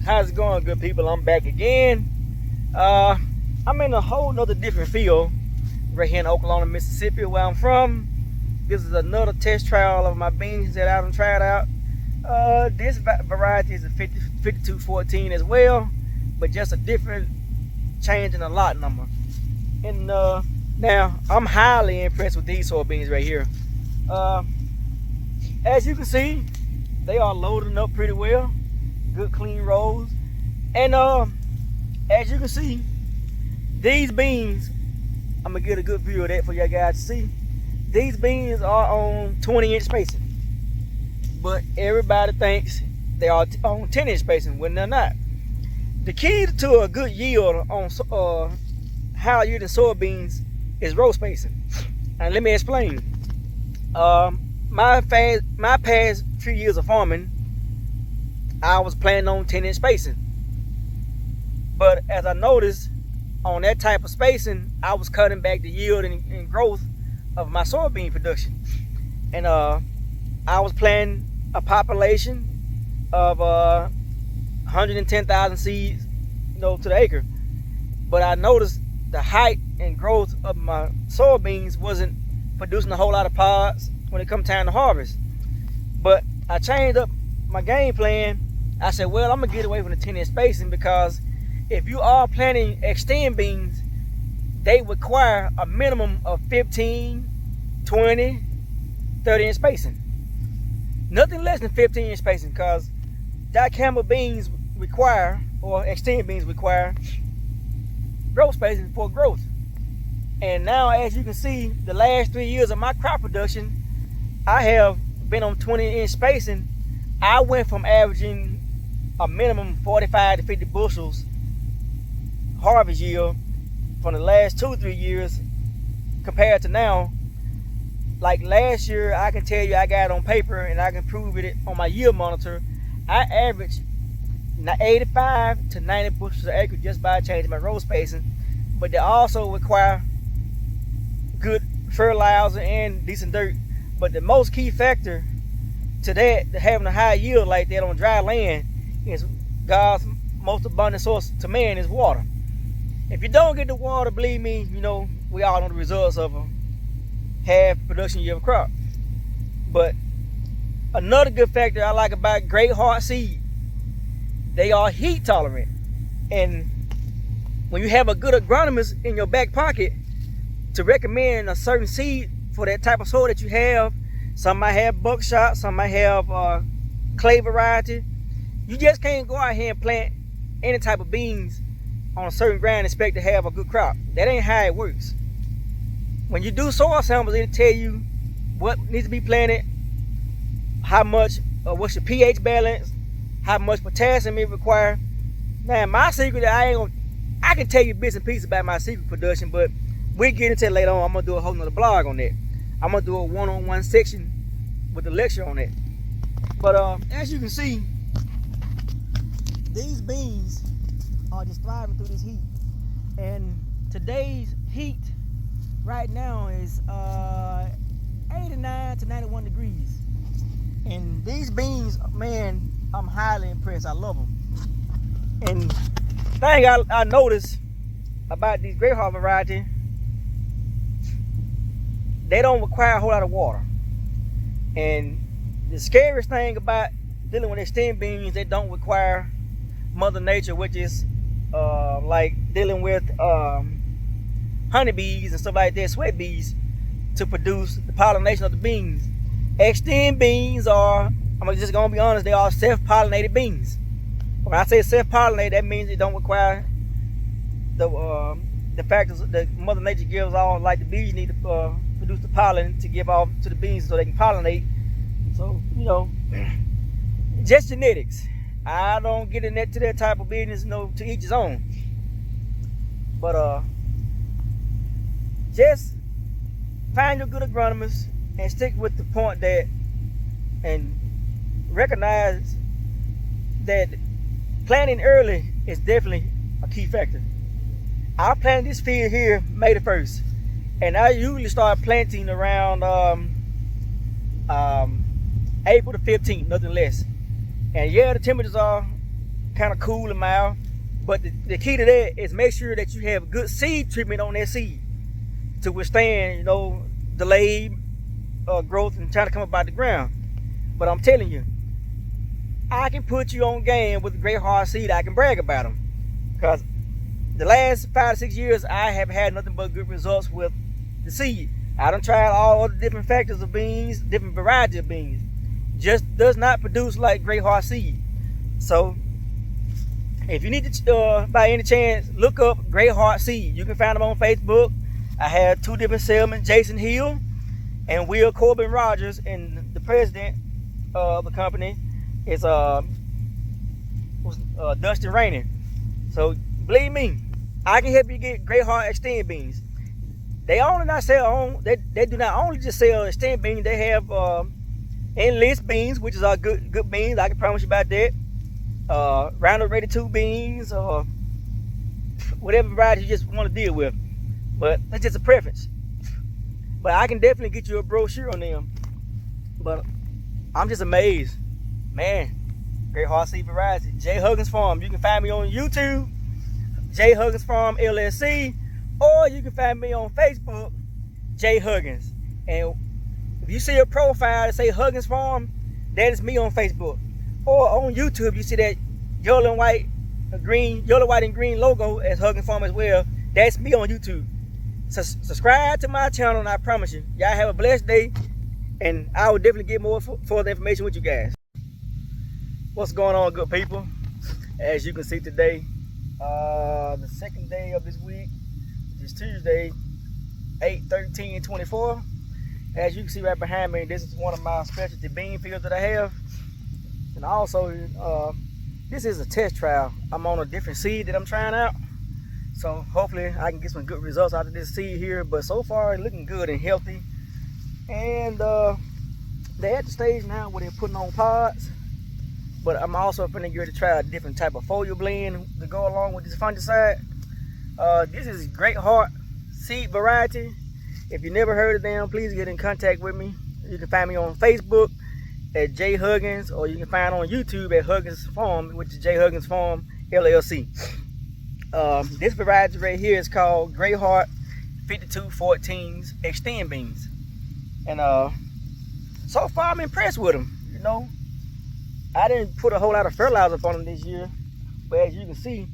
How's it going, good people? I'm back again. I'm in a whole nother different field right here in Oklahoma, Mississippi, where I'm from. This is another test trial of my beans that I done tried out. This variety is a 5214 as well, but just a different change in the lot number. And now I'm highly impressed with these soybeans right here. As you can see, they are loading up pretty well. Good clean rows. And as you can see, these beans, I'm gonna get a good view of that for you guys to see. These beans are on 20-inch spacing, but everybody thinks they are on 10-inch spacing when they're not. The key to a good yield on high yielding soybeans is row spacing. And let me explain. My past few years of farming, I was planning on 10-inch spacing. But as I noticed, on that type of spacing, I was cutting back the yield and growth of my soybean production. And I was planting a population of 110,000 seeds, to the acre. But I noticed the height and growth of my soybeans wasn't producing a whole lot of pods when it come time to harvest. But I changed up my game plan. I said, well, I'm gonna get away from the 10-inch spacing, because if you are planting extend beans, they require a minimum of 15, 20, 30-inch spacing. Nothing less than 15-inch spacing, because dicamba beans require, or extend beans require, growth spacing for growth. And now, as you can see, the last 3 years of my crop production, I have been on 20-inch spacing. I went from averaging a minimum 45 to 50 bushels harvest yield from the last 2-3 years compared to now. Like last year, I can tell you, I got it on paper and I can prove it on my yield monitor. I averaged 85 to 90 bushels an acre just by changing my row spacing. But they also require good fertilizer and decent dirt. But the most key factor to that, to having a high yield like that on dry land, is God's most abundant source to man is water. If you don't get the water, believe me, we all know the results of a half production year of crop. But another good factor I like about Great Heart seed, they are heat tolerant. And when you have a good agronomist in your back pocket to recommend a certain seed for that type of soil that you have, some might have buckshot, some might have clay variety. You just can't go out here and plant any type of beans on a certain ground and expect to have a good crop. That ain't how it works. When you do soil samples, it'll tell you what needs to be planted, how much, what's your pH balance, how much potassium it requires. Now, my secret, I can tell you bits and pieces about my secret production, but we'll get into it later on. I'm gonna do a whole nother blog on that. I'm gonna do a one-on-one section with the lecture on it. But as you can see, these beans are just thriving through this heat. And today's heat right now is 89 to 91 degrees. And these beans, man, I'm highly impressed. I love them. And the thing I noticed about these Great Heart variety, they don't require a whole lot of water. And the scariest thing about dealing with extend beans, they don't require Mother Nature, which is like dealing with honeybees and stuff like that, sweat bees, to produce the pollination of the beans. Extend beans are, I'm just gonna be honest, they are self-pollinated beans. When I say self-pollinated, that means it don't require the factors that Mother Nature gives off, like the bees need to produce the pollen to give off to the beans so they can pollinate. So, just genetics. I don't get into that type of business, to each his own. But just find your good agronomist and stick with the point that, and recognize that planting early is definitely a key factor. I planted this field here May the 1st, and I usually start planting around April the 15th, nothing less. And yeah, the temperatures are kind of cool and mild. But the key to that is make sure that you have good seed treatment on that seed to withstand, delayed growth and trying to come up out the ground. But I'm telling you, I can put you on game with a Great Heart seed. I can brag about them, because the last 5 to 6 years I have had nothing but good results with the seed. I done tried all other different factors of beans, different variety of beans. Just does not produce like Great Heart seed. So if you need to, by any chance, look up Great Heart seed. You can find them on Facebook. I have 2 different salesmen, Jason Hill and Will Corbin Rogers, and the president of the company is Dustin Rainey. So believe me, I can help you get Great Heart extend beans. They do not only just sell extend beans. They have enlist beans, which is our good beans. I can promise you about that. Roundup Ready 2 beans, or whatever variety you just want to deal with. But that's just a preference. But I can definitely get you a brochure on them. But I'm just amazed, man. Great Heart seed variety, J Huggins Farm. You can find me on YouTube, J Huggins Farm LLC, or you can find me on Facebook, J Huggins. And if you see a profile that say Huggins Farm, that is me on Facebook. Or on YouTube, you see that yellow, white, and green logo as Huggins Farm as well. That's me on YouTube. So subscribe to my channel, and I promise you, y'all have a blessed day. And I will definitely get more further information with you guys. What's going on, good people? As you can see today, the second day of this week, which is Tuesday, 8/13/24. As you can see right behind me, this is one of my specialty bean fields that I have. And also, this is a test trial. I'm on a different seed that I'm trying out. So hopefully I can get some good results out of this seed here. But so far, it's looking good and healthy. And they're at the stage now where they're putting on pods. But I'm also finna get to try a different type of foliar blend to go along with this fungicide. This is Great Heart seed variety. If you never heard of them, please get in contact with me. You can find me on Facebook at J Huggins, or you can find on YouTube at Huggins Farm, which is J Huggins Farm LLC. This variety right here is called Great Heart 5214s extend beans. And so far I'm impressed with them. I didn't put a whole lot of fertilizer up on them this year, but as you can see,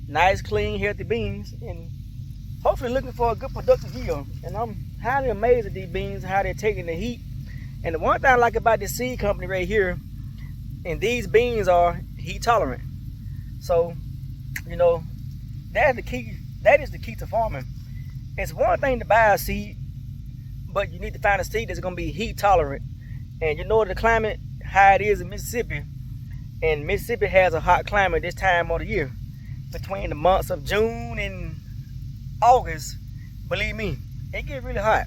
nice, clean, healthy beans, and hopefully looking for a good productive yield. And I'm highly amazed at these beans, how they're taking the heat. And the one thing I like about this seed company right here, and these beans are heat tolerant. So, that's the key. That is the key to farming. It's one thing to buy a seed, but you need to find a seed that's going to be heat tolerant. And the climate, how it is in Mississippi, and Mississippi has a hot climate this time of the year. Between the months of June and August, believe me, it gets really hot.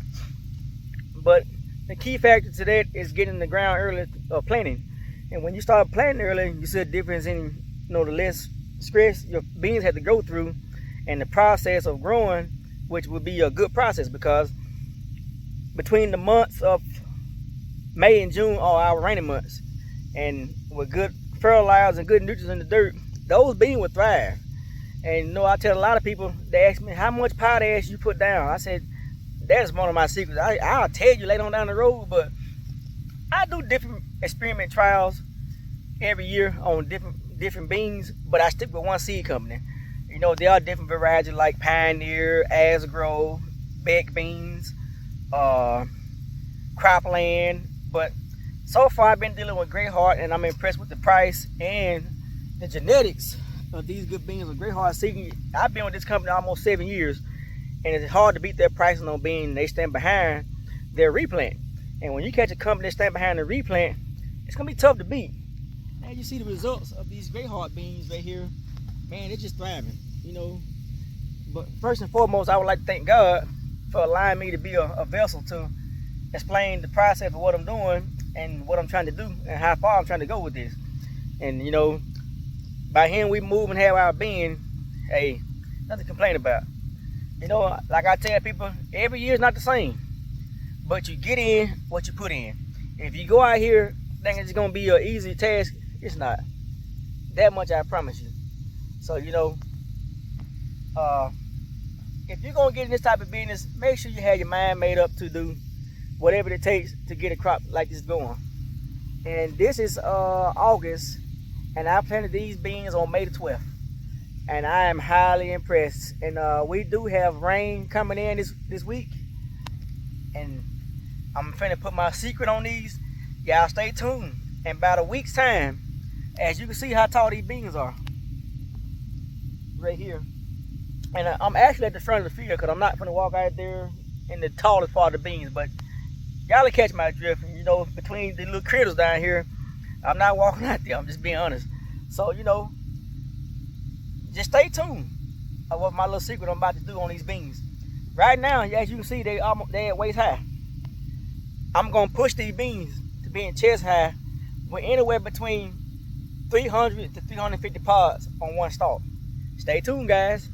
But the key factor to that is getting the ground early, planting. And when you start planting early, you see a difference in the less stress your beans have to go through, and the process of growing, which would be a good process, because between the months of May and June are our rainy months, and with good fertilizer and good nutrients in the dirt, those beans would thrive. And I tell a lot of people, they ask me how much potash you put down. I said, that's one of my secrets. I'll tell you later on down the road, but I do different experiment trials every year on different beans, but I stick with one seed company. There are different varieties like Pioneer, Asgrow, Beck beans, Cropland, but so far I've been dealing with Great Heart, and I'm impressed with the price and the genetics of these good beans with Great Heart seed. I've been with this company almost 7 years, and it's hard to beat their pricing on beans. They stand behind their replant, and when you catch a company that stand behind the replant, it's gonna be tough to beat. And you see the results of these Great Heart beans right here, man, they're just thriving. But first and foremost, I would like to thank God for allowing me to be a vessel to explain the process of what I'm doing and what I'm trying to do and how far I'm trying to go with this. And by him we move and have our being, hey, nothing to complain about. Like I tell people, every year is not the same, but you get in what you put in. If you go out here thinking it's gonna be an easy task, it's not. That much I promise you. So, you know, if you're gonna get in this type of business, make sure you have your mind made up to do whatever it takes to get a crop like this going. And this is August, and I planted these beans on May the 12th, and I am highly impressed. And we do have rain coming in this week, and I'm finna put my secret on these. Y'all stay tuned. In about a week's time, as you can see how tall these beans are, right here. And I'm actually at the front of the field because I'm not gonna walk out there in the tallest part of the beans, but y'all will catch my drift. And, you know, between the little critters down here, I'm not walking out there. I'm just being honest. So, you know, just stay tuned of what my little secret I'm about to do on these beans. Right now, as you can see, they at waist high. I'm gonna push these beans to being chest high with anywhere between 300 to 350 pods on one stalk. Stay tuned, guys.